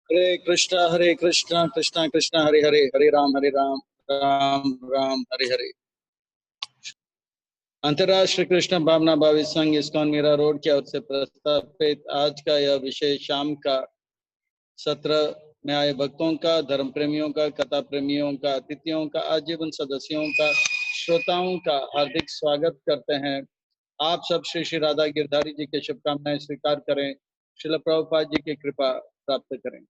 हरे कृष्णा कृष्णा कृष्णा हरे हरे, हरे राम राम राम हरे हरे। अंतर्राष्ट्रीय कृष्ण भावना भावी संघ इस्कॉन मीरा रोड की ओर से प्रस्तावित आज का यह विषय शाम का सत्र में आए भक्तों का, धर्म प्रेमियों का, कथा प्रेमियों का, अतिथियों का, आजीवन सदस्यों का, श्रोताओं का हार्दिक स्वागत करते हैं। आप सब श्री श्री राधा गिरधारी जी के शुभकामनाएं स्वीकार करें, श्रील प्रभुपाद जी की कृपा प्राप्त करें।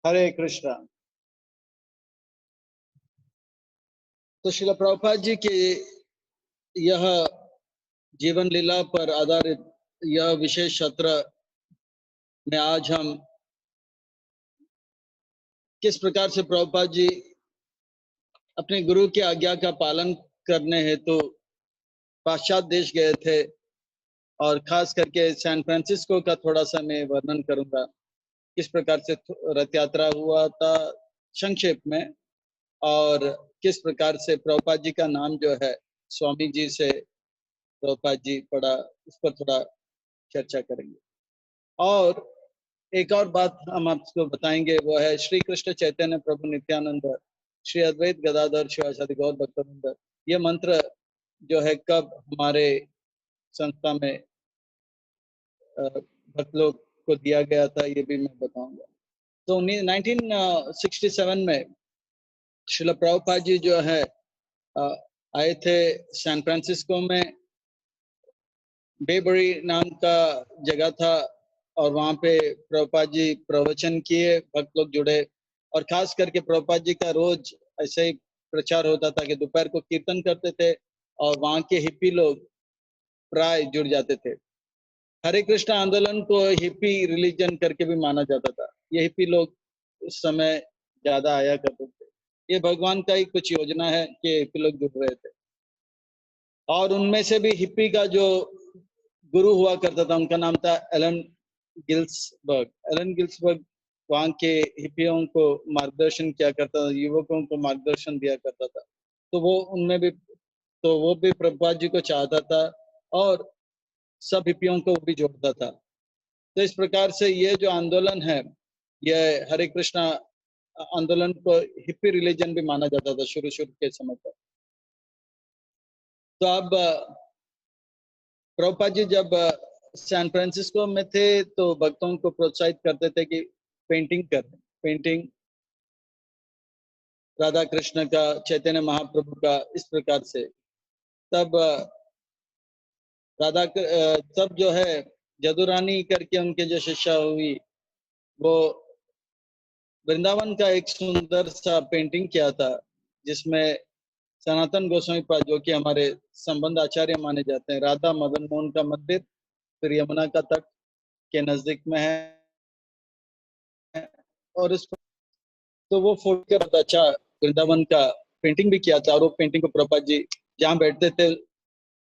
हरे कृष्णा। तो श्रील प्रभुपाद जी के यह जीवन लीला पर आधारित यह विशेष सत्र में आज हम किस प्रकार से प्रभुपाद जी अपने गुरु की आज्ञा का पालन करने हेतु पाश्चात देश गए थे, और खास करके सैन फ्रांसिस्को का थोड़ा सा मैं वर्णन करूंगा। किस प्रकार से रथ यात्रा हुआ था संक्षेप में, और किस प्रकार से प्रभुपाद जी का नाम जो है स्वामी जी से प्रभुपाद जी पड़ा, उस पर थोड़ा चर्चा करेंगे। और एक और बात हम आपको बताएंगे, वो है श्री कृष्ण चैतन्य प्रभु नित्यानंद श्री अद्वैत गदाधर शिवासादि गौर भक्तवृंद, ये मंत्र जो है कब हमारे संस्था में भक्त लोग को दिया गया था, ये भी मैं बताऊंगा। तो 1967 में श्रील प्रभुपाद जी जो है आए थे सैन फ्रांसिस्को में। बेबरी नाम का जगह था, और वहाँ पे प्रभुपाद जी प्रवचन किए, भक्त लोग जुड़े। और खास करके प्रभुपाद जी का रोज ऐसे ही प्रचार होता था कि दोपहर को कीर्तन करते थे, और वहाँ के हिप्पी लोग प्राय जुड़ जाते थे। हरे कृष्ण आंदोलन को हिप्पी रिलीजन करके भी माना जाता था। ये हिप्पी लोग उस समय ज्यादा आया करते थे। ये भगवान का ही कुछ योजना है कि हिप्पी लोग जुड़ रहे थे। और उनमें से भी हिप्पी का जो गुरु हुआ करता था, उनका नाम था एलन गिल्सबर्ग। एलन गिल्सबर्ग वहाँ के हिप्पियों को मार्गदर्शन किया करता था, युवकों को मार्गदर्शन दिया करता था। तो वो उनमें भी, तो वो भी प्रभुपाद जी को चाहता था, और सब हिप्पियों को भी जोड़ता था। तो इस प्रकार से ये जो आंदोलन है, ये हरे कृष्णा आंदोलन को हिप्पी रिलीजन भी माना जाता था शुरू शुरू के समय पर। तो अब प्रभुपाद जी जब सैन फ्रांसिस्को में थे तो भक्तों को प्रोत्साहित करते थे कि पेंटिंग करें, पेंटिंग राधा कृष्ण का, चैतन्य महाप्रभु का, इस प्रकार से। तब तब जो है जदुरानी करके उनके जो शिष्या हुई, वो वृंदावन का एक सुंदर सा पेंटिंग किया था, जिसमें सनातन गोस्वामी पाद, जो कि हमारे संबंध आचार्य माने जाते हैं, राधा मदन मोहन का मंदिर फिर यमुना का तट के नजदीक में है। और इस तो वो फोटो के बहुत अच्छा वृंदावन का पेंटिंग भी किया था, और वो पेंटिंग को प्रभुपाद जी जहाँ बैठते थे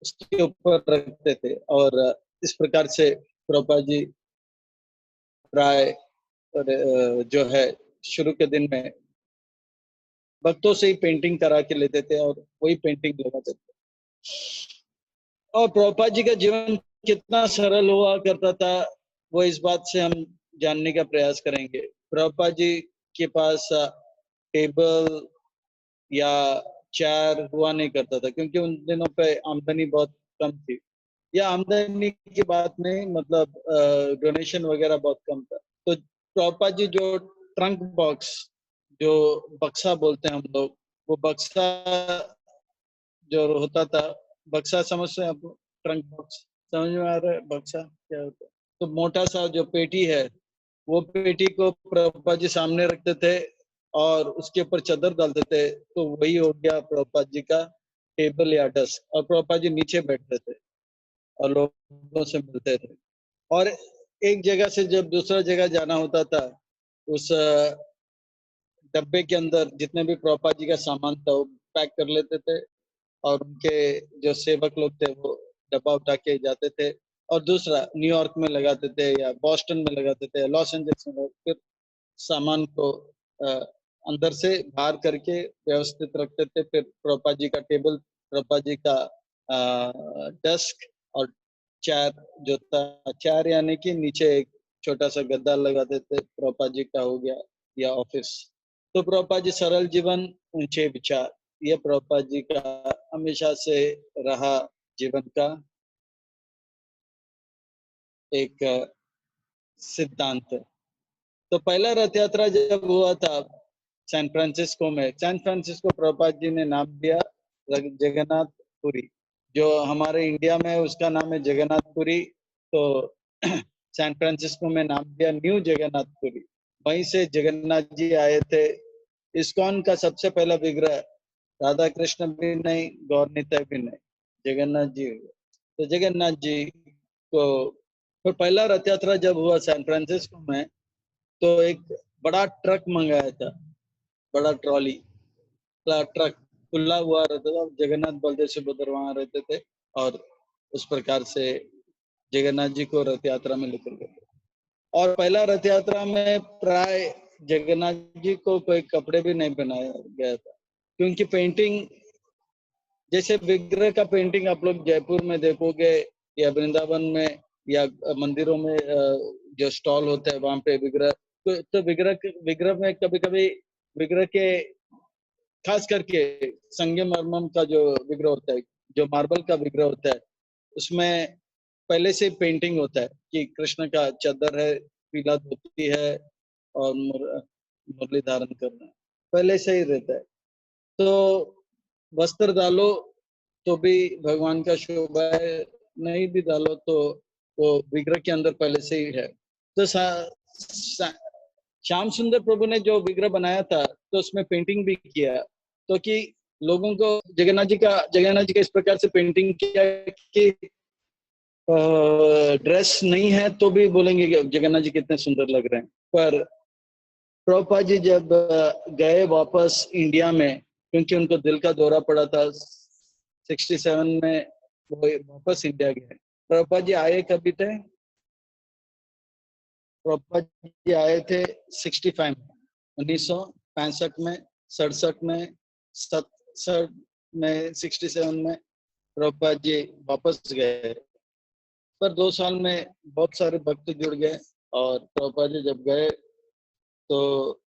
उसके ऊपर रखते थे। और इस प्रकार से प्रभुपाद जी प्राय जो है शुरू के दिन में भक्तों से ही पेंटिंग करा के लेते थे, और वही पेंटिंग लगाते थे। और प्रभुपाद जी का जीवन कितना सरल हुआ करता था, वो इस बात से हम जानने का प्रयास करेंगे। प्रभुपाद जी के पास टेबल या चेयर हुआ नहीं करता था, क्योंकि उन दिनों पे आमदनी बहुत कम थी। या आमदनी की बात नहीं, मतलब डोनेशन वगैरह बहुत कम था। तो प्रभुपाद जी जो ट्रंक बॉक्स, जो बक्सा बोलते हैं हम लोग, वो बक्सा जो होता था, बक्सा समझते हैं आप? ट्रंक बॉक्स समझ में आ रहा है? बक्सा क्या होता है? तो मोटा सा जो पेटी है, वो पेटी को प्रभुपाद जी सामने रखते थे, और उसके ऊपर चादर डालते थे, तो वही हो गया प्रभुपाद जी का टेबल या डेस्क। और प्रभुपाद जी नीचे बैठते थे और लोगों से मिलते थे। और एक जगह से जब दूसरा जगह जाना होता था, उस डब्बे के अंदर जितने भी प्रभुपाद जी का सामान था वो पैक कर लेते थे, और उनके जो सेवक लोग थे वो डब्बा उठा के जाते थे, और दूसरा न्यूयॉर्क में लगाते थे, या बॉस्टन में लगाते थे, लॉस एंजल्स में। फिर सामान को अ, अंदर से बाहर करके व्यवस्थित रखते थे। फिर प्रभुपाद जी का टेबल, प्रभुपाद जी का डेस्क, और चेयर जो था, चेयर यानी कि नीचे एक छोटा सा गद्दा लगा देते, प्रभुपाद जी का हो गया, या ऑफिस। तो प्रभुपाद जी सरल जीवन ऊंचे विचार, ये प्रभुपाद जी का हमेशा से रहा जीवन का एक सिद्धांत है। तो पहला रथ यात्रा जब हुआ था सैन फ्रांसिस्को में, सैन फ्रांसिस्को प्रभुपाद जी ने नाम दिया जगन्नाथपुरी। जो हमारे इंडिया में है उसका नाम है जगन्नाथपुरी, तो सैन फ्रांसिस्को में नाम दिया न्यू जगन्नाथपुरी। वहीं से जगन्नाथ जी आए थे। इस्कॉन का सबसे पहला विग्रह राधा कृष्ण भी नहीं, गौर निताई भी नहीं, जगन्नाथ जी हुए। तो जगन्नाथ जी को तो पहला रथ यात्रा जब हुआ सैन फ्रांसिस्को में, तो एक बड़ा ट्रक मंगाया था, बड़ा ट्रॉली, बड़ा ट्रक खुला हुआ रहता था। जगन्नाथ बलदेव सुभद्रा वहां रहते थे, और उस प्रकार से जगन्नाथ जी को रथ यात्रा में लेकर गए। और पहला रथ यात्रा में प्राय जगन्नाथ जी को कोई कपड़े भी नहीं पहनाया गया था, क्योंकि पेंटिंग, जैसे विग्रह का पेंटिंग आप लोग जयपुर में देखोगे या वृंदावन में या मंदिरों में जो स्टॉल होता है वहां पे विग्रह, तो विग्रह में कभी कभी विग्रह के खास करके संगमरमर का जो विग्रह होता है, जो मार्बल का विग्रह होता है, उसमें पहले से पेंटिंग होता है कि कृष्ण का चादर है, पीला धोती है और मुरली धारण करना है, पहले से ही रहता है। तो वस्त्र डालो तो भी भगवान का शोभा है, नहीं भी डालो तो वो विग्रह के अंदर पहले से ही है। तो श्याम सुंदर प्रभु ने जो विग्रह बनाया था, तो उसमें पेंटिंग भी किया, तो कि लोगों को जगन्नाथ जी का इस प्रकार से पेंटिंग किया कि ड्रेस नहीं है तो भी बोलेंगे कि जगन्नाथ जी कितने सुंदर लग रहे हैं। पर प्रभुपाद जी जब गए वापस इंडिया में, क्योंकि उनको दिल का दौरा पड़ा था 67 में, वो वापस इंडिया गए। प्रभुपाद जी आए कभी थे? प्रभुपाद जी आए थे 65 में, 1965 में, 67 में, 67 में, 67 में प्रभुपाद जी वापस गए। पर 2 साल में बहुत सारे भक्त जुड़ गए, और प्रभुपाद जी जब गए तो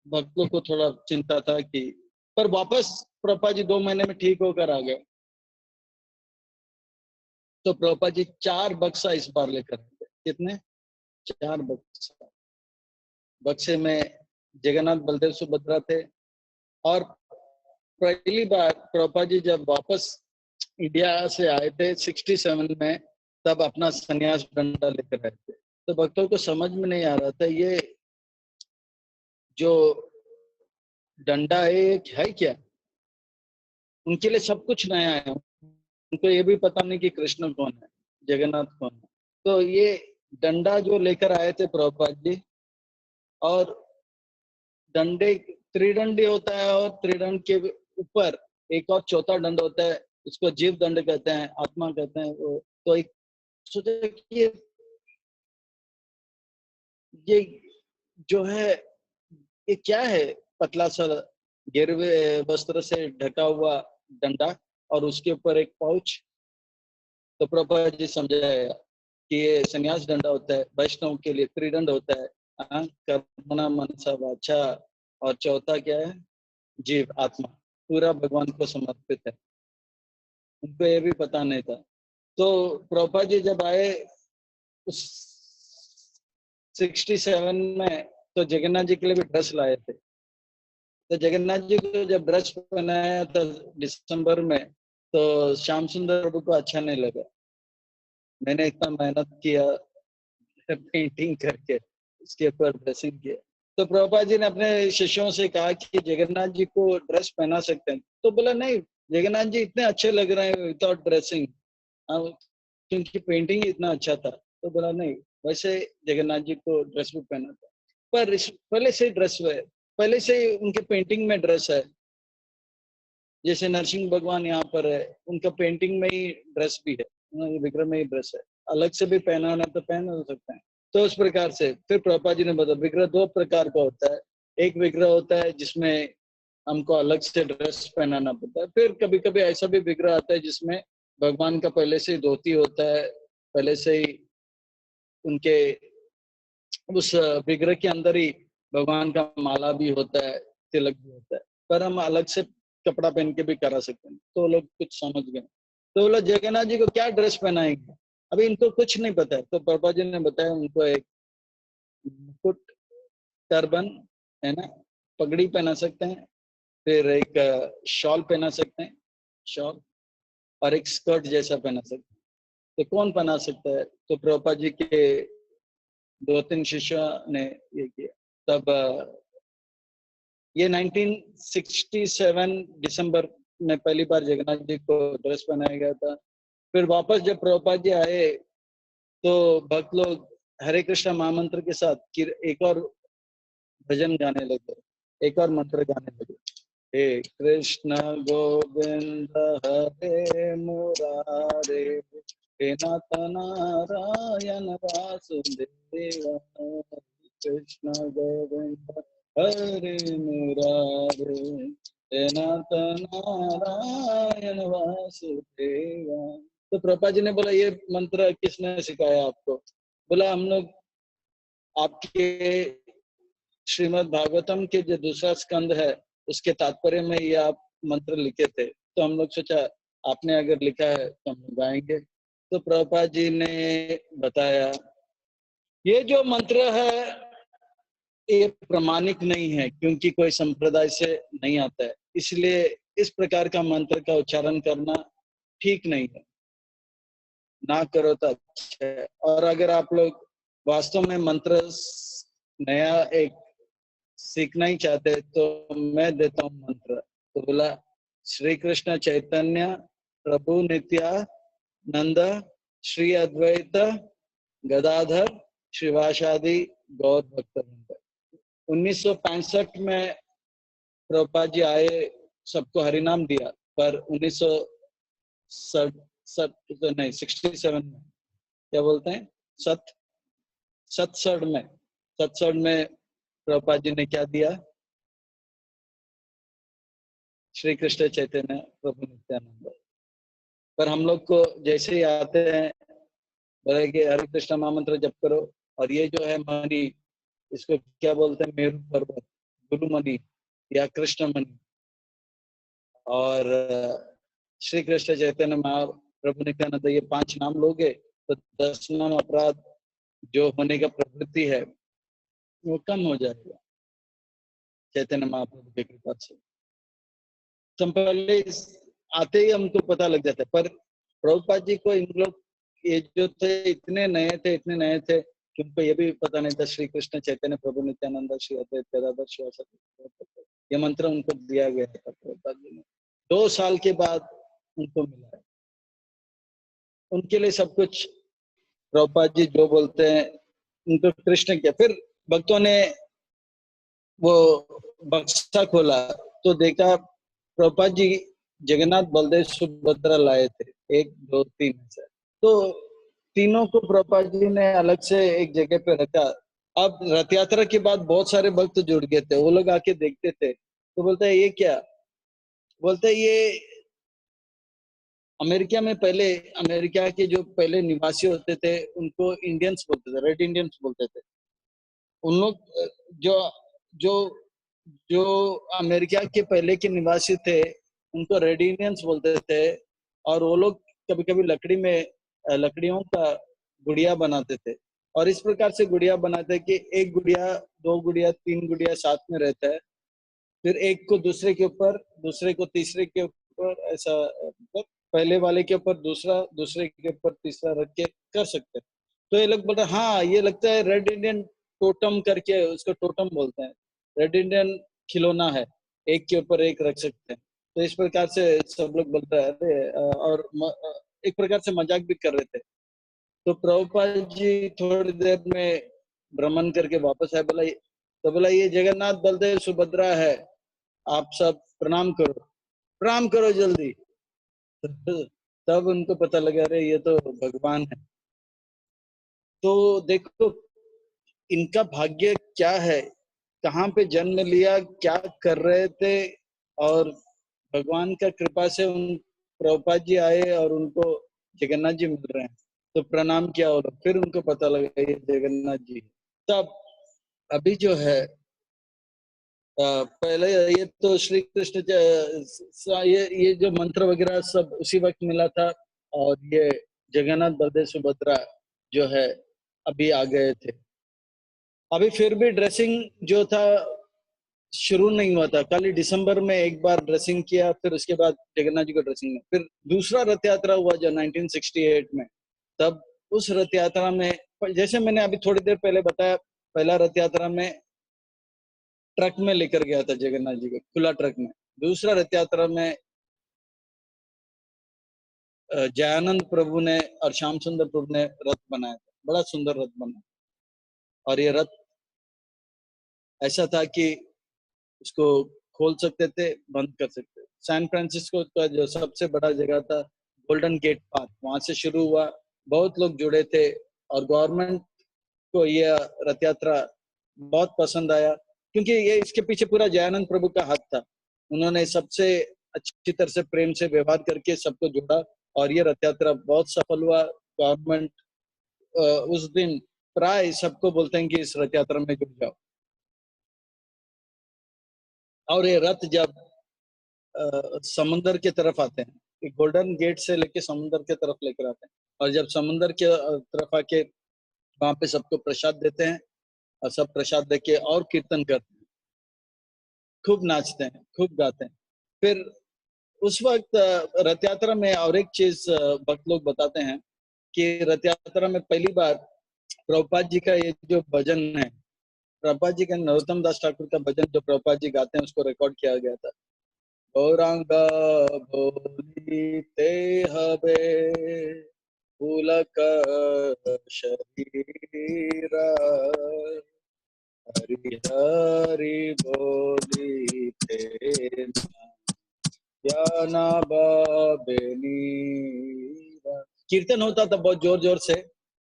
भक्तों को थोड़ा चिंता था कि, पर वापस प्रभुपाद जी 2 महीने में ठीक होकर आ गए। तो प्रभुपाद जी 4 बक्सा इस बार लेकर आए। कितने? 4 बक्सा। बक्से में जगन्नाथ बलदेव सुभद्रा थे। और पहली बार प्रभुपाद जी जब वापस इंडिया से आए थे 67 में, तब अपना संन्यास डंडा लेकर आए थे। तो भक्तों को समझ में नहीं आ रहा था ये जो डंडा है क्या। उनके लिए सब कुछ नया है, उनको ये भी पता नहीं कि कृष्ण कौन है, जगन्नाथ कौन है। तो ये डंडा जो लेकर आए थे प्रभुपाद जी, और डंडे त्रिदंडी होता है, और त्रिदंड के ऊपर एक और चौथा दंड होता है, उसको जीव दंड कहते हैं, आत्मा कहते हैं वो। तो एक सोचा कि ये जो है ये क्या है, पतला सा गिरवे वस्त्र से ढका हुआ डंडा, और उसके ऊपर एक पाउच। तो प्रभुपाद जी समझाया कि ये संन्यास डंडा होता है, वैष्णव के लिए त्रिदंड होता है, कर्मणा मनसा वाचा, और चौथा क्या है, जीव आत्मा, पूरा भगवान को समर्पित है। उनको ये भी पता नहीं था। तो प्रभुपाद जी जब आए उस 67 में, तो जगन्नाथ जी के लिए भी ड्रेस लाए थे। तो जगन्नाथ जी को जब ड्रेस पहनाया था दिसंबर में, तो श्याम सुंदर प्रभु को अच्छा नहीं लगा। मैंने इतना मेहनत किया पेंटिंग करके, उसके ऊपर ड्रेसिंग किया। तो प्रभुपाद जी ने अपने शिष्यों से कहा कि जगन्नाथ जी को ड्रेस पहना सकते हैं। तो बोला नहीं, जगन्नाथ जी इतने अच्छे लग रहे हैं विदाउट ड्रेसिंग, क्योंकि पेंटिंग ही इतना अच्छा था। तो बोला नहीं, वैसे जगन्नाथ जी को ड्रेस भी पहना था। पर पहले से ड्रेस है, पहले से उनके पेंटिंग में ड्रेस है। जैसे नरसिंह भगवान यहाँ पर है, उनका पेंटिंग में ही ड्रेस भी है, विग्रह में ही ड्रेस है। अलग से भी पहनाना तो पहन सकते हैं। तो उस प्रकार से फिर प्रभुपाद जी ने बताया विग्रह 2 प्रकार का होता है। एक विग्रह होता है जिसमें हमको अलग से ड्रेस पहनाना पड़ता है। फिर कभी कभी ऐसा भी विग्रह आता है जिसमें भगवान का पहले से ही धोती होता है, पहले से ही उनके उस विग्रह के अंदर ही भगवान का माला भी होता है, तिलक भी होता है, पर हम अलग से कपड़ा पहन के भी करा सकते हैं। तो लोग कुछ समझ गए, तो बोला जगन्नाथ जी को क्या ड्रेस पहनाएंगे, अभी इनको कुछ नहीं पता है। तो पापा जी ने बताया उनको एक मुकुट, टर्बन, है ना, पगड़ी पहना सकते हैं, फिर एक शॉल पहना सकते हैं, शॉल, और एक स्कर्ट जैसा पहना सकते हैं। तो कौन पहना सकता है? तो प्रभुपाद जी के 2-3 शिष्यों ने ये किया। तब ये 1967 दिसंबर में पहली बार जगन्नाथ जी को ड्रेस पहनाया गया था। फिर वापस जब प्रभुपाद जी आए तो भक्त लोग हरे कृष्णा महामंत्र के साथ एक और भजन गाने लगे, एक और मंत्र गाने लगे। हे कृष्ण गोविंद हरे मुरारे, हे नाथ नारायण वासुदेव, कृष्ण गोविंद हरे मुरारे, हे नाथ नारायण वासुदेव। तो प्रभुपाद जी ने बोला ये मंत्र किसने सिखाया आपको? बोला हम लोग आपके श्रीमद् भागवतम के जो दूसरा स्कंद है उसके तात्पर्य में ये आप मंत्र लिखे थे, तो हम लोग सोचा आपने अगर लिखा है तो हम गाएंगे। तो प्रभुपाद जी ने बताया ये जो मंत्र है ये प्रमाणिक नहीं है, क्योंकि कोई संप्रदाय से नहीं आता है, इसलिए इस प्रकार का मंत्र का उच्चारण करना ठीक नहीं है, ना करो तो अच्छा है। और अगर आप लोग वास्तव में मंत्र नया एक सीखना ही चाहते तो मैं देता हूँ मंत्र। तो बोला श्री कृष्ण चैतन्य प्रभु नित्यानंद श्री अद्वैत गदाधर श्रीवासादि गौर भक्तवृंद। 1965 में प्रभुपाद जी आए, सबको हरिनाम दिया, पर 1967 में क्या बोलते हैं, सतसठ में प्रभुपाद जी ने क्या दिया, श्री कृष्ण चैतन्य प्रभु नित्यानंद। पर हम लोग को जैसे ही आते हैं बोले कि हरे कृष्ण महामंत्र जप करो, और ये जो है मणि, इसको क्या बोलते हैं, मेरु पर्वत, गुरु मणि या कृष्ण मणि, और श्री कृष्ण चैतन्य महाप्रभु नित्यानंद, ये 5 नाम लोगे तो 10 नाम अपराध जो होने का प्रवृत्ति है वो कम हो जाएगा चैतन्य महाप्रभु की कृपा से। तो पहले आते ही हमको पता लग जाता है, पर प्रभुपाद जी को इन लोग ये जो थे इतने नए थे कि उनको ये भी पता नहीं था श्री कृष्ण चैतन्य प्रभु नित्यानंद श्री अद्वैत गदाधर श्रीवासादि, ये मंत्र उनको दिया गया था प्रभुपाद जी ने, 2 साल के बाद उनको मिला है। उनके लिए सब कुछ प्रभुपाद जी जो बोलते हैं उनको कृष्ण किया। फिर भक्तों ने वो बक्सा खोला तो देखा प्रभुपाद जी जगन्नाथ बलदेव सुभद्रा लाए थे, 1 2 3 से, तो तीनों को प्रभुपाद जी ने अलग से एक जगह पे रखा। अब रथ यात्रा के बाद बहुत सारे भक्त जुड़ गए थे, वो लोग आके देखते थे तो बोलते है ये क्या, बोलते ये अमेरिका में पहले, अमेरिका के जो पहले निवासी होते थे उनको इंडियंस बोलते थे, रेड इंडियंस बोलते थे। उन लोग जो जो जो अमेरिका के पहले के निवासी थे उनको रेड इंडियंस बोलते थे, और वो लोग कभी कभी लकड़ियों का गुड़िया बनाते थे, और इस प्रकार से गुड़िया बनाते कि एक गुड़िया, 2 गुड़िया, 3 गुड़िया साथ में रहता है, फिर एक को दूसरे के ऊपर, दूसरे को तीसरे के ऊपर, ऐसा मतलब पहले वाले के ऊपर दूसरा, दूसरे के ऊपर तीसरा रख के कर सकते हैं। तो ये लोग बोलते हैं हाँ ये लगता है रेड इंडियन टोटम करके, उसको टोटम बोलते हैं, रेड इंडियन खिलौना है, एक के ऊपर एक रख सकते हैं। तो इस प्रकार से सब लोग बोलते हैं और एक प्रकार से मजाक भी कर रहे थे। तो प्रभुपाद जी थोड़ी देर में भ्रमण करके वापस आए, बोला तो बोला ये जगन्नाथ बलदेव सुभद्रा है, आप सब प्रणाम करो, प्रणाम करो जल्दी। तब उनको पता लगा अरे ये तो भगवान है। तो देखो इनका भाग्य क्या है, कहाँ पे जन्म लिया, क्या कर रहे थे, और भगवान का कृपा से उन प्रभुपाद जी आए और उनको जगन्नाथ जी मिल रहे हैं, तो प्रणाम किया, और फिर उनको पता लगा ये जगन्नाथ जी। तब अभी जो है पहले ये तो श्री कृष्ण ये जो मंत्र वगैरह सब उसी वक्त मिला था, और ये जगन्नाथ बलदेव सुभद्रा जो है अभी आ गए थे। अभी फिर भी ड्रेसिंग जो था शुरू नहीं हुआ था, खाली दिसंबर में एक बार ड्रेसिंग किया, फिर उसके बाद जगन्नाथ जी को ड्रेसिंग में, फिर दूसरा रथ यात्रा हुआ जो 1968 में। तब उस रथ यात्रा में, जैसे मैंने अभी थोड़ी देर पहले बताया, पहला रथ यात्रा में ट्रक में लेकर गया था जगन्नाथ जी को, खुला ट्रक में। दूसरा रथ यात्रा में जयानंद प्रभु ने और श्याम सुंदर प्रभु ने रथ बनाया था, बड़ा सुंदर रथ बना। और ये रथ ऐसा था कि उसको खोल सकते थे, बंद कर सकते थे। सैन फ्रांसिस्को का जो सबसे बड़ा जगह था, गोल्डन गेट पार्क, वहां से शुरू हुआ, बहुत लोग जुड़े थे, और गवर्नमेंट को यह रथ यात्रा बहुत पसंद आया, क्योंकि ये इसके पीछे पूरा जयानंद प्रभु का हाथ था। उन्होंने सबसे अच्छी तरह से प्रेम से व्यवहार करके सबको जोड़ा, और ये रथ यात्रा बहुत सफल हुआ। गवर्नमेंट उस दिन प्राय सबको बोलते हैं कि इस रथ यात्रा में जुड़ जाओ। और ये रथ जब समुंदर के तरफ आते हैं, गोल्डन गेट से लेके समुंदर के तरफ लेकर आते हैं, और जब समुंदर के तरफ आके वहां पे सबको प्रसाद देते हैं, और सब प्रसाद देके और कीर्तन करते हैं, खूब नाचते हैं, खूब गाते हैं। फिर उस वक्त रथ यात्रा में और एक चीज भक्त लोग बताते हैं कि रथ यात्रा में पहली बार प्रभुपाद जी का ये जो भजन है, प्रभुपाद जी का नरोत्तम दास ठाकुर का भजन जो प्रभुपाद जी गाते हैं, उसको रिकॉर्ड किया गया था। गौरांग बोलीते हबे पुलक शरीरा, हरि हरि बोलीते ज्ञाना बेनीरा। कीर्तन होता था बहुत जोर जोर से,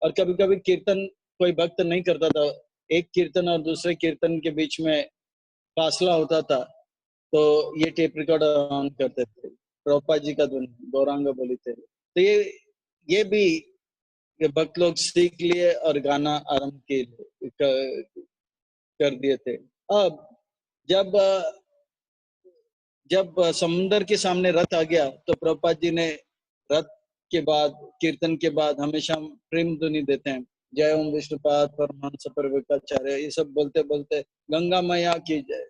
और कभी कभी कीर्तन कोई भक्त नहीं करता था, एक कीर्तन और दूसरे कीर्तन के बीच में फासला होता था, तो ये टेप रिकॉर्डर ऑन करते थे, प्रभुपाद जी का धुन गौरांग बोली थे, तो ये भी ये भक्त लोग सीख लिए और गाना आरंभ कर दिए थे। अब जब जब समुंदर के सामने रथ आ गया, तो प्रभुपाद जी ने रथ के बाद, कीर्तन के बाद हमेशा प्रेम ध्वनि देते हैं, जय ओम विष्णुपाद परमहंस परिव्राजकाचार्य, ये सब बोलते बोलते गंगा मैया की जय,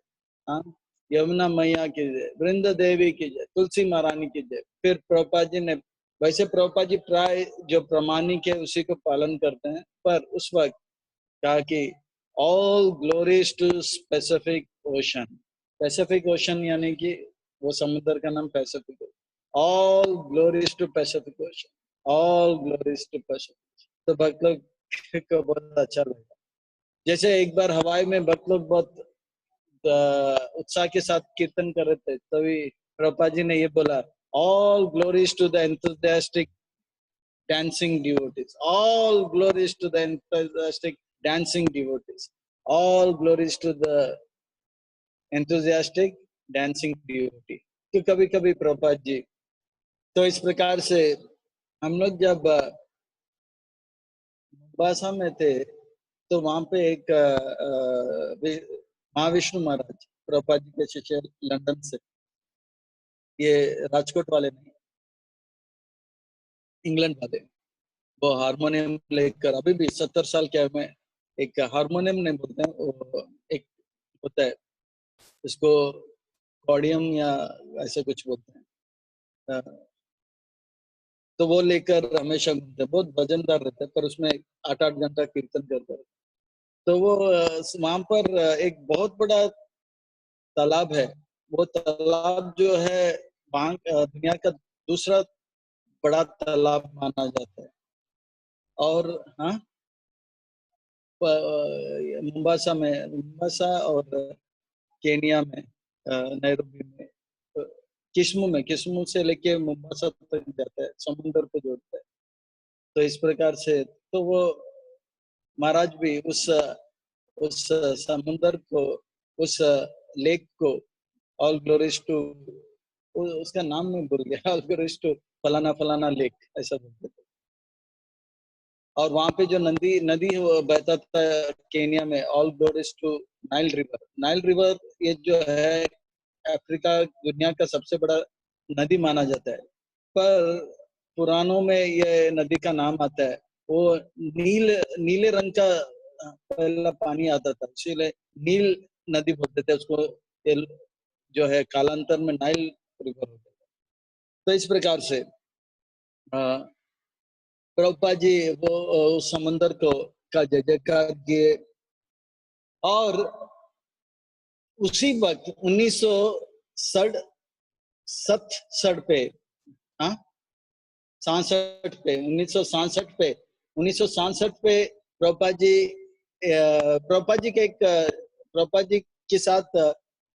हाँ, यमुना मैया की जय, वृंद देवी की जय, तुलसी महारानी की जय। फिर प्रभुपाद जी ने, वैसे प्रभुपाद जी प्राय जो प्रमाणिक है उसी को पालन करते हैं, पर उस वक्त कहा कि all glories to Pacific Ocean. Pacific Ocean यानी कि वो समुद्र का नाम Pacific. All glories to Pacific Ocean, all glories to Pacific. तो भक्त लोग को बहुत अच्छा लगा। जैसे एक बार हवाई में भक्त लोग बहुत उत्साह के साथ कीर्तन कर रहे थे, तभी प्रभुपाद जी ने ये बोला, all glories to the enthusiastic dancing devotees. All glories to the enthusiastic dancing devotees. All glories to the enthusiastic dancing devotee. तो कभी कभी प्रभुपाद जी, तो इस प्रकार से हम लोग जब मोम्बासा में थे, तो वहां पे एक महाविष्णु महाराज, प्रभुपाद जी के शिष्य लंदन से, ये राजकोट वाले नहीं, इंग्लैंड वाले, वो हारमोनियम लेकर, अभी भी 70 साल के में, एक हारमोनियम नहीं बोलते हैं वो, एक होता है इसको कॉर्डियम या ऐसे कुछ बोलते हैं, तो वो लेकर हमेशा घूमते हैं, बहुत वजनदार रहता है, पर उसमें 8-8 घंटा कीर्तन करते हैं। तो वो वहां पर एक बहुत बड़ा तालाब है, वो तालाब जो है वहाँ दुनिया का दूसरा बड़ा तालाब माना जाता है। और हाँ, मुंबासा और केनिया में, नैरोबी में, किस्मू से लेके मुंबासा तक जाता है, समुंदर को जोड़ता है। तो इस प्रकार से तो वो महाराज भी उस समुंदर को, उस लेक को, ऑल ग्लोरीज टू, उसका नाम मैं भूल गया, ऑल ग्लोरीज टू फलाना फलाना लेक ऐसा बोलते थे। और वहां पे जो नदी नदी वो बहता था केनिया में, all goes to Nile river. Nile river ये जो है अफ्रीका दुनिया का सबसे बड़ा नदी माना जाता है, पर पुराणों में ये नदी का नाम आता है। वो नीले रंग का पहला पानी आता था, इसीलिए नील नदी बोलते थे उसको। ये जो है कालांतर में नाइल रिवर हो गया। तो इस प्रकार से प्रभुपाद जी वो उस समंदर को का जय जयकार किए। और उसी वक्त 1967 पे, हाँ 67 पे 1967 पे 1967 पे प्रभुपाद जी के एक प्रभुपाद जी के साथ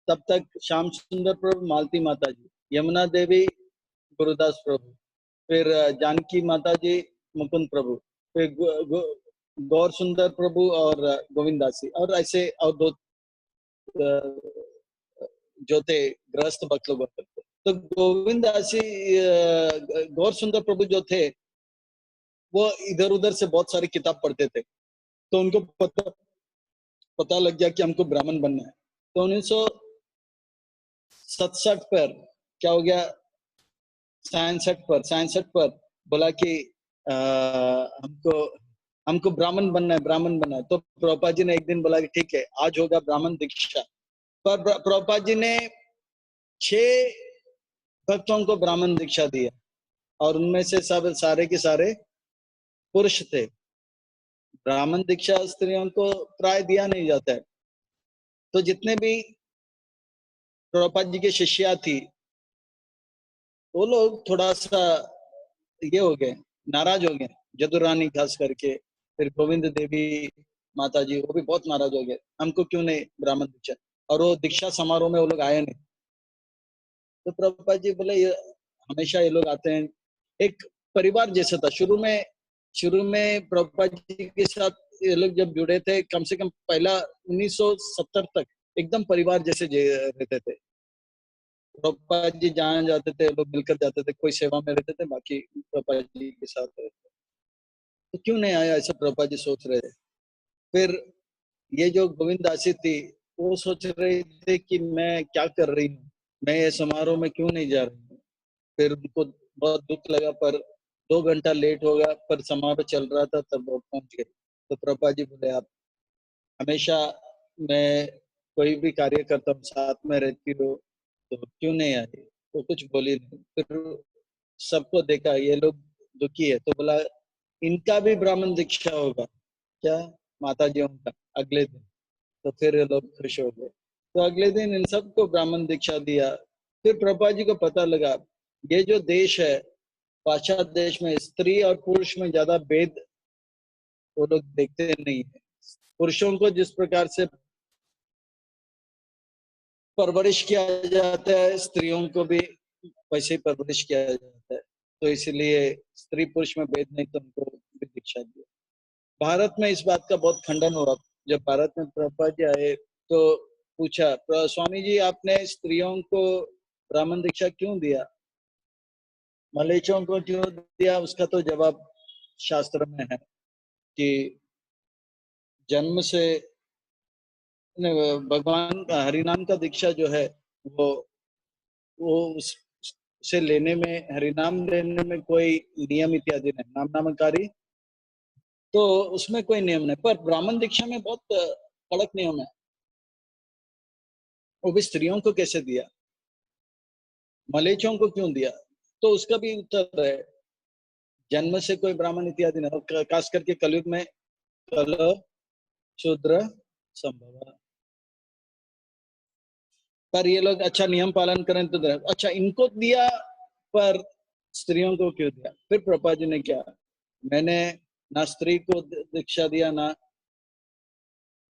तब तक श्याम सुंदर प्रभु, मालती माता जी, यमुना देवी, गुरुदास प्रभु, फिर जानकी माता जी, मुकुंद प्रभु, फिर गौर सुंदर प्रभु और गोविंद दास जी, और ऐसे और दो जो थे गृहस्थ भक्त लोग होते थे। तो गोविंद दास जी गौर सुंदर प्रभु जो थे वो इधर उधर से बहुत सारी किताब पढ़ते थे। तो उनको पता लग गया कि हमको ब्राह्मण बनना है। तो 1967 पर क्या हो गया, 67 पर बोला कि हमको हमको ब्राह्मण बनना है, ब्राह्मण बनना है। तो प्रभुपाद जी ने एक दिन बोला कि ठीक है, आज होगा ब्राह्मण दीक्षा। पर प्रभुपाद जी ने 6 भक्तों को ब्राह्मण दीक्षा दिया, और उनमें से सब सारे के सारे पुरुष थे। ब्राह्मण दीक्षा स्त्रियों को प्राय दिया नहीं जाता है। तो जितने भी प्रभुपाद जी के शिष्या थी, वो लोग थोड़ा सा ये हो गए, नाराज हो गए। जदु रानी खास करके, फिर गोविंद देवी माता जी, वो भी बहुत नाराज हो गए, हमको क्यों नहीं ब्राह्मण दीक्षा। और वो दीक्षा समारोह में वो लोग आए नहीं। तो प्रभुपाद जी बोले ये हमेशा ये लोग आते हैं, एक परिवार जैसा था। शुरू में प्रभुपाद जी के साथ ये लोग जब जुड़े थे, कम से कम पहला 1970 तक एकदम परिवार जैसे रहते थे। प्रभुपाद जी जहाँ जाते थे लोग मिलकर जाते थे, कोई सेवा में रहते थे, बाकी प्रभुपाद जी के साथ रहते थे। तो क्यों नहीं आया, ऐसा प्रभुपाद जी सोच रहे थे। फिर ये जो गोविंद दासी थी, वो सोच रही थी कि मैं क्या कर रही हूँ, मैं ये समारोह में क्यों नहीं जा रही हूँ। फिर उनको बहुत दुख लगा, पर 2 घंटा लेट हो गया, पर समारोह चल रहा था तब वो पहुंच गए। तो प्रभुपाद जी बोले आप हमेशा, मैं कोई भी कार्य करता हूँ साथ में रहती हो, तो क्यों नहीं आई। तो कुछ बोली नहीं। फिर सबको देखा ये लोग दुखी है, तो बोला इनका भी ब्राह्मण दीक्षा होगा क्या, माता जी का, अगले दिन। तो फिर ये लोग खुश हो गए। तो अगले दिन इन सबको ब्राह्मण दीक्षा दिया। फिर प्रभुपाद जी को पता लगा ये जो देश है, पाश्चात्य देश में स्त्री और पुरुष में ज्यादा भेद वो लोग देखते नहीं है। पुरुषों को जिस प्रकार से परवरिश किया जाता है, स्त्रियों को भी वैसे ही परवरिश किया जाता है। तो इसलिए स्त्री पुरुष में भेद नहीं, तो उनको भी दीक्षा दी। भारत में इस बात का बहुत खंडन हुआ। जब भारत में प्रभुपाद जी आए तो पूछा, स्वामी जी आपने स्त्रियों को ब्राह्मण दीक्षा क्यों दिया, मलेच्छों को क्यों दिया। उसका तो जवाब शास्त्र में है कि जन्म से भगवान का हरिनाम का दीक्षा जो है, वो उसे लेने में, हरिनाम लेने में कोई नियम इत्यादि नहीं, नाम नामकारी, तो उसमें कोई नियम नहीं। पर ब्राह्मण दीक्षा में बहुत कड़क नियम है। वो भी स्त्रियों को कैसे दिया, मलेच्छों को क्यों दिया। तो उसका भी उत्तर है, जन्म से कोई ब्राह्मण इत्यादि नहीं, खास करके कलयुग में कल शूद्र संभव। पर ये लोग अच्छा नियम पालन करें तो अच्छा इनको दिया, पर स्त्रियों को क्यों दिया। फिर प्रभुपाद जी ने क्या, मैंने ना स्त्री को दीक्षा दिया ना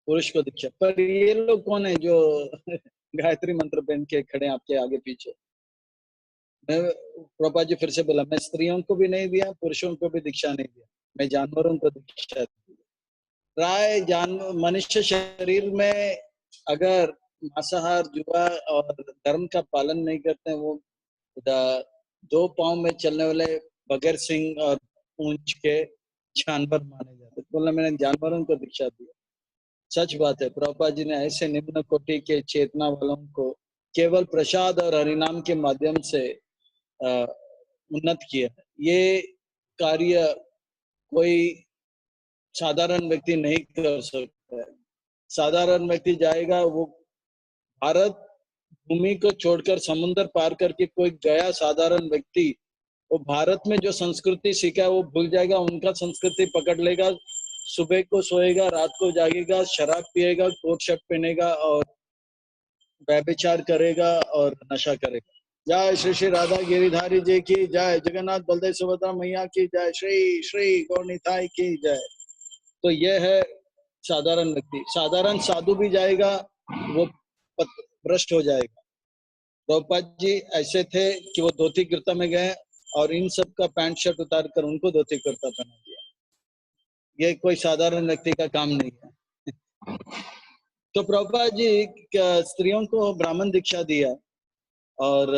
पुरुष को दीक्षा। पर ये लोग कौन है जो गायत्री मंत्र पहन के खड़े आपके आगे पीछे। मैं प्रभुपाद जी फिर से बोला, मैं स्त्रियों को भी नहीं दिया, पुरुषों को भी दीक्षा नहीं दिया, मैं जानवरों को दीक्षा दी। प्राय मनुष्य शरीर में अगर मांसाहार, जुआ और धर्म का पालन नहीं करते हैं, वो 2 पांव में चलने वाले बगैर सिंग और पूंछ के जानवर माने जाते। बोला मैंने जानवरों को दीक्षा दिया। सच बात है, प्रभुपाद जी ने ऐसे निम्न कोटि के चेतना वालों को केवल प्रसाद और हरिनाम के माध्यम से उन्नत किया। ये कार्य कोई साधारण व्यक्ति नहीं कर सकता है। साधारण व्यक्ति जाएगा, वो भारत भूमि को छोड़कर समुद्र पार करके कोई गया साधारण व्यक्ति, वो भारत में जो संस्कृति सीखा है वो भूल जाएगा, उनका संस्कृति पकड़ लेगा, सुबह को सोएगा, रात को जागेगा, शराब पिएगा, कोट शर्ट पहनेगा और व्यभिचार करेगा और नशा करेगा। जय श्री श्री राधा गिरिधारी जी की जय, जगन्नाथ बलदेव सुभद्रा मैया की जय, श्री श्री गौरनिताई की जय। तो यह है साधारण व्यक्ति। साधारण साधु भी जाएगा, वो भ्रष्ट हो जाएगा। प्रभुपाद जी ऐसे थे कि वो धोती कुर्ता में गए और इन सब का पैंट शर्ट उतार कर उनको धोती कुर्ता पहना दिया। ये कोई साधारण व्यक्ति का काम नहीं है। तो प्रभुपाद जी स्त्रियों को ब्राह्मण दीक्षा दिया और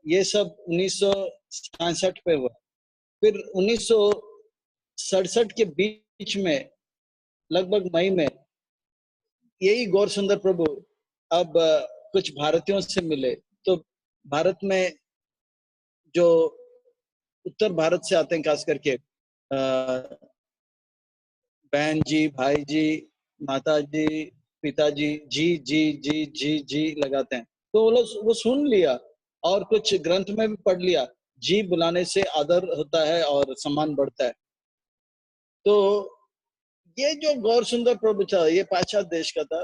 ये सब 1967 पे हुआ। फिर 1967 के बीच में लगभग मई में यही गौर सुंदर प्रभु अब कुछ भारतीयों से मिले। तो भारत में जो उत्तर भारत से आते हैं, खास करके बहन जी, भाई जी, माता जी, पिताजी, जी जी जी जी जी लगाते हैं। तो वो लोग वो सुन लिया और कुछ ग्रंथ में भी पढ़ लिया, जी बुलाने से आदर होता है और सम्मान बढ़ता है। तो ये जो गौर सुंदर प्रभु था, ये पाश्चात्य देश का था।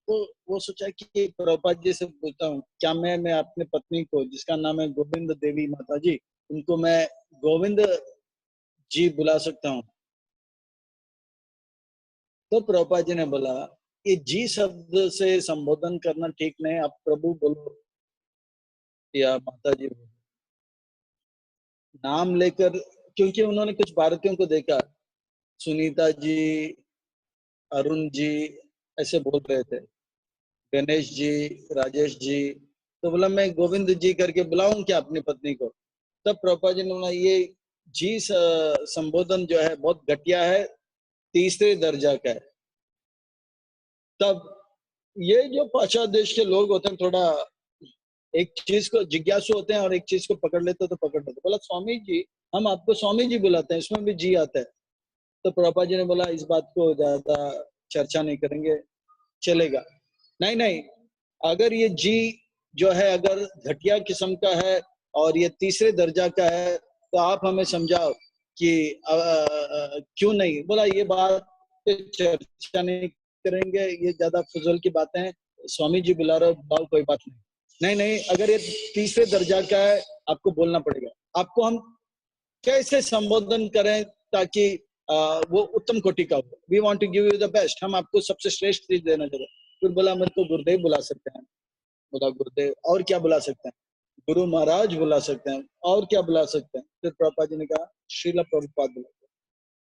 तो वो सोचा कि प्रभुपाद जी से पूछता हूँ, क्या मैं अपने पत्नी को, जिसका नाम है गोविंद देवी माता जी, उनको मैं गोविंद जी बुला सकता हूँ? तो प्रभुपाद जी ने बोला, ये जी शब्द से संबोधन करना ठीक नहीं, आप प्रभु बोलो या माता जी बोलो। नाम लेकर, क्योंकि उन्होंने कुछ भारतीयों को देखा, सुनीता जी, अरुण जी ऐसे बोल रहे थे, गणेश जी, राजेश जी। तो बोला मैं गोविंद जी करके बुलाऊं क्या अपनी पत्नी को? तब प्रभुपाद जी ने बोला, ये जी संबोधन जो है बहुत घटिया है, तीसरे दर्जा का है। तब ये जो पाश्चात्य देश के लोग होते हैं, थोड़ा एक चीज को जिज्ञासु होते हैं और एक चीज को पकड़ लेते तो पकड़ लेते। बोला स्वामी जी, हम आपको स्वामी जी बुलाते हैं, इसमें भी जी आता है। तो प्रभुपाद जी ने बोला, इस बात को ज्यादा चर्चा नहीं करेंगे, चलेगा। नहीं नहीं, अगर ये जी जो है अगर घटिया किस्म का है और ये तीसरे दर्जा का है, तो आप हमें समझाओ कि क्यों नहीं। बोला ये बात पे चर्चा नहीं करेंगे, ये ज्यादा फजूल की बातें हैं, स्वामी जी बुला रहे हो, बुलाओ, कोई बात नहीं। नहीं नहीं, अगर ये तीसरे दर्जा का है, आपको बोलना पड़ेगा। आपको हम कैसे संबोधन करें ताकि वो उत्तम कोटि का हो? We want to give you the best, हम आपको सबसे श्रेष्ठ चीज देना चाहते हैं। फिर बोला मेरे को गुरुदेव बुला सकते हैं। बोला गुरुदेव, और क्या बुला सकते हैं? गुरु महाराज बुला सकते हैं, और क्या बुला सकते हैं? फिर प्रभुपाद जी ने कहा श्रील प्रभुपाद बुला।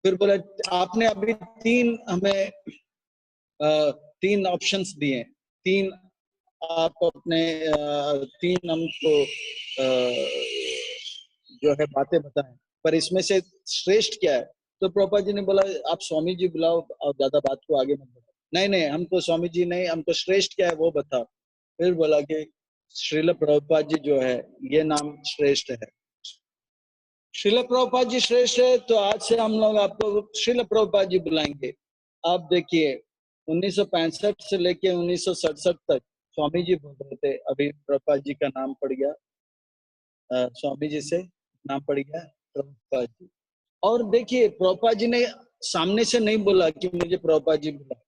फिर बोले आपने अभी तीन हमें तीन ऑप्शंस दिए, तीन आप अपने तीन हमको जो है बातें बताएं, पर इसमें से श्रेष्ठ क्या है? तो प्रभुपाद जी ने बोला आप स्वामी जी बुलाओ और ज्यादा बात को आगे मत बढ़ाओ। नहीं नहीं, हमको स्वामी जी नहीं, हमको श्रेष्ठ क्या है वो बताओ। फिर बोला कि श्रील प्रभुपाद जी जो है ये नाम श्रेष्ठ है। श्रील प्रभुपाद जी श्रेष्ठ है, तो आज से हम लोग आपको श्रील प्रभुपाद जी बुलाएंगे। आप देखिए 1965 से लेके 1967 तक स्वामी जी बोल रहे थे, अभी प्रभुपाद जी का नाम पड़ गया, स्वामी जी से नाम पड़ गया प्रभुपाद जी। और देखिए प्रभुपाद जी ने सामने से नहीं बोला कि मुझे प्रभुपाद जी बुला,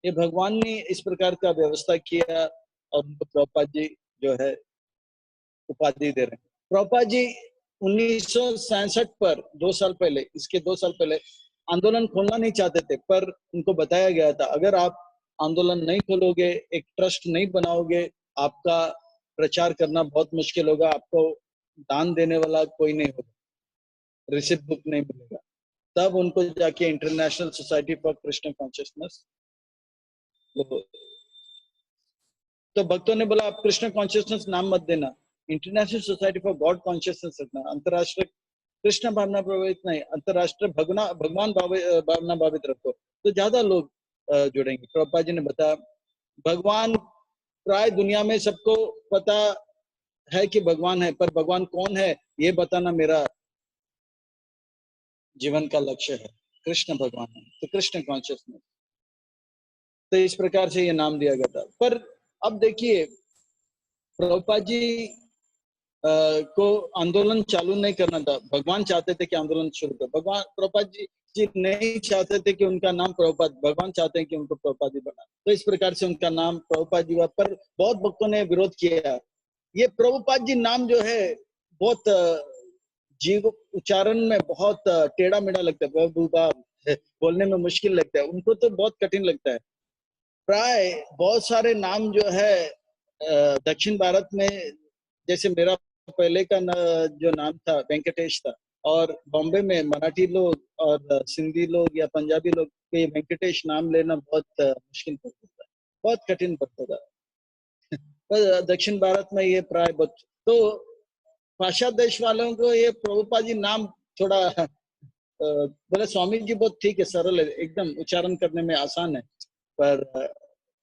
ये भगवान ने इस प्रकार का व्यवस्था किया और उनको प्रभुपाद जी जो है उपाधि दे रहे हैं। प्रभुपाद जी 1967 पर 2 साल पहले, इसके 2 साल पहले आंदोलन खोलना नहीं चाहते थे, पर उनको बताया गया था अगर आप आंदोलन नहीं खोलोगे, एक ट्रस्ट नहीं बनाओगे, आपका प्रचार करना बहुत मुश्किल होगा, आपको दान देने वाला कोई नहीं होगा, रिसिप्ट बुक नहीं मिलेगा। तब उनको जाके international society for Krishna consciousness, तो भक्तों ने बोला आप कृष्ण कॉन्शियसनेस नाम मत देना, international society for God consciousness रखना, अंतरराष्ट्रीय कृष्ण भावना प्रभावित नहीं, अंतरराष्ट्रीय भगवान भावना भावित रखो, तो ज्यादा लोग जुड़ेंगे। प्रभुपाद जी ने बताया भगवान प्राय दुनिया में सबको पता है कि भगवान है, पर भगवान कौन है ये बताना मेरा जीवन का लक्ष्य है। कृष्ण भगवान है तो कृष्ण कॉन्शियसनेस, तो इस प्रकार से ये नाम दिया गया था। पर अब देखिए प्रभुपाद जी को आंदोलन चालू नहीं करना था, भगवान चाहते थे कि आंदोलन शुरू कर। भगवान प्रभुपाद जी नहीं चाहते थे कि उनका नाम प्रभुपाद, भगवान चाहते हैं कि उनको प्रभुपाद जी बना, तो इस प्रकार से उनका नाम प्रभुपाद जी हुआ। पर बहुत भक्तों ने विरोध किया। ये प्रभुपाद जी नाम जो है बहुत जीव उच्चारण में बहुत टेढ़ा मेढ़ा लगता है, बोलने में मुश्किल लगता है, उनको तो बहुत कठिन लगता है। प्राय बहुत सारे नाम जो है दक्षिण भारत में, जैसे मेरा पहले का जो नाम था वेंकटेश था, और बॉम्बे में मराठी लोग और सिंधी लोग या पंजाबी लोग के वेंकटेश नाम लेना बहुत मुश्किल पड़ता था, बहुत कठिन पड़ता था। पर दक्षिण भारत में ये प्राय तो पाश्चात्य देश वालों को ये प्रभुपाद जी नाम थोड़ा बोले स्वामी जी बहुत ठीक है, सरल है, एकदम उच्चारण करने में आसान है, पर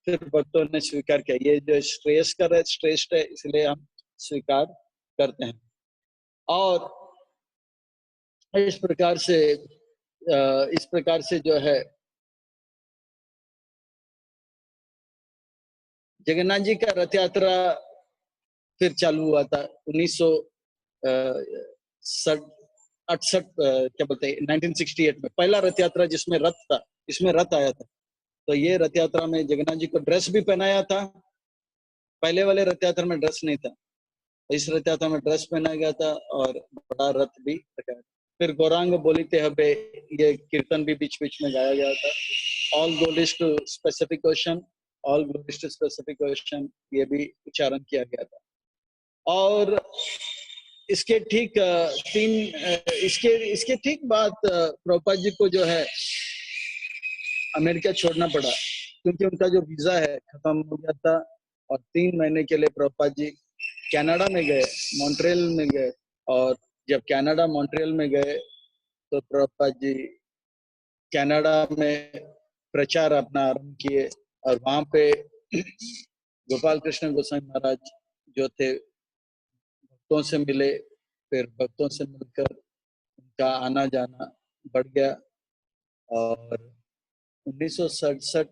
फिर भक्तों ने स्वीकार किया ये जो श्रेयस्कर है, श्रेष्ठ है, इसलिए हम स्वीकार करते हैं। और इस प्रकार से जो है जगन्नाथ जी का रथ यात्रा फिर चालू हुआ था 1968 क्या बोलते हैं 1968 में पहला रथ यात्रा जिसमें रथ था, इसमें रथ आया था। तो ये रथ यात्रा में जगन्नाथ जी को ड्रेस भी पहनाया था, पहले वाले रथ यात्रा में ड्रेस नहीं था, इस रथ यात्रा में ड्रेस पहनाया गया था और बड़ा रथ भी रखा। फिर गौरांग बोलिते हबे ये कीर्तन भी बीच बीच में गाया गया था। All glories to specific question, all glories to specific question, ये भी उच्चारण किया गया था। और इसके ठीक इसके ठीक बाद प्रभुपाद जी को जो है अमेरिका छोड़ना पड़ा, क्योंकि उनका जो वीजा है खत्म हो गया था। और 3 महीने के लिए प्रभुपाद जी कनाडा में गए, मॉन्ट्रियल में गए। और जब कनाडा मॉन्ट्रियल में गए तो प्रभुपाद जी कनाडा में प्रचार अपना आरंभ किए, और वहां पे गोपाल कृष्ण गोस्वामी महाराज जो थे भक्तों से मिले, फिर भक्तों से मिलकर उनका आना जाना बढ़ गया। और 1967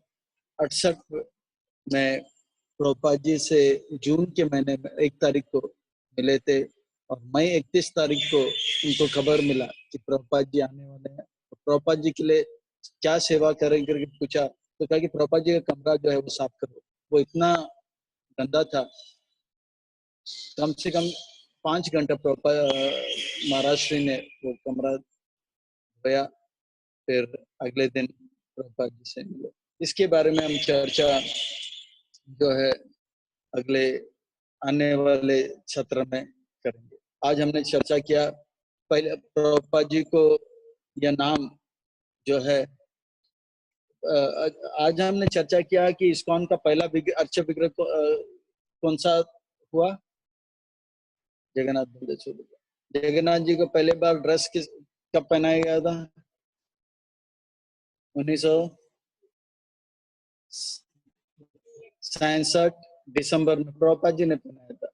68 में प्रभुपाद जी से जून के महीने में 1 तारीख को मिले थे, और मई 31 तारीख को उनको खबर मिला कि प्रभुपाद जी आने वाले हैं। तो प्रभुपाद जी के लिए क्या सेवा करें करके पूछा, तो कहा कि प्रभुपाद जी का कमरा जो है वो साफ करो। वो इतना गंदा था, कम से कम 5 घंटा महाराज श्री ने वो कमरा धोया, फिर अगले दिन प्रभुपाद जी से मिले। इसके बारे में हम चर्चा जो है अगले आने वाले सत्र में करेंगे। आज हमने चर्चा किया पहले प्रभुपाद जी को यह नाम जो है आज हमने चर्चा किया कि इस्कॉन का पहला अर्च विग्रह कौन सा हुआ, जगन्नाथ बलदेव। जगन्नाथ जी को पहले बार ड्रेस कब पहनाया गया था? 1967 दिसंबर में प्रभुपाद जी ने पहनाया था।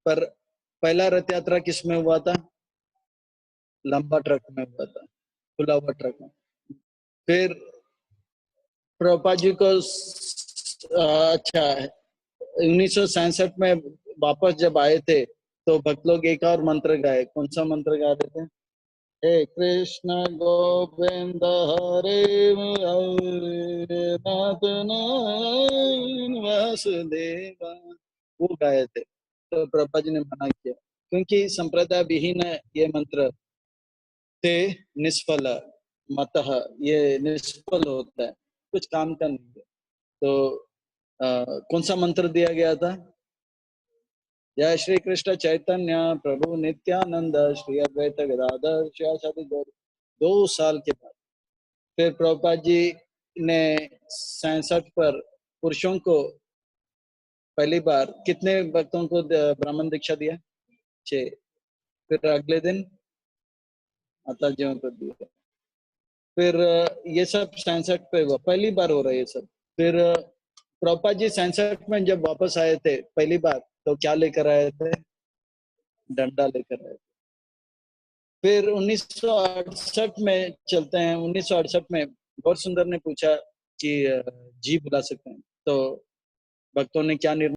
पर पहला रथ यात्रा किस में हुआ था? लंबा ट्रक में हुआ था, खुला हुआ ट्रक में। फिर प्रभुपाद जी को अच्छा 1967 में वापस जब आए थे तो भक्त लोग एक और मंत्र गाए। कौन सा मंत्र गा रहे थे? हे कृष्ण गोविंद हरे नाथ वासुदेवा, वो गाए थे। तो प्रभुपाद जी ने मना किया, क्योंकि संप्रदाय विहीन है ये मंत्र, ते निष्फल मतः, ये निष्फल होता है, कुछ काम का नहीं है। तो कौन सा मंत्र दिया गया था? जय श्री कृष्ण चैतन्य प्रभु नित्यानंद श्री अद्वैत गदाधर श्री 2 साल के बाद फिर प्रभुपाद जी ने 67 पर पुरुषों को पहली बार कितने भक्तों को ब्राह्मण दीक्षा दिया? 6। फिर अगले दिन माता जी को दिया। फिर ये सब सनसेट पे हुआ, पहली बार हो रहा है ये सब। फिर प्रभुपाद जी सनसेट में जब वापस आए थे पहली बार, तो क्या लेकर आए थे? डंडा लेकर आए थे। फिर 1968 में चलते हैं। 1968 में गौर सुंदर ने पूछा कि जी बुला सकते हैं, तो भक्तों ने क्या निर्णय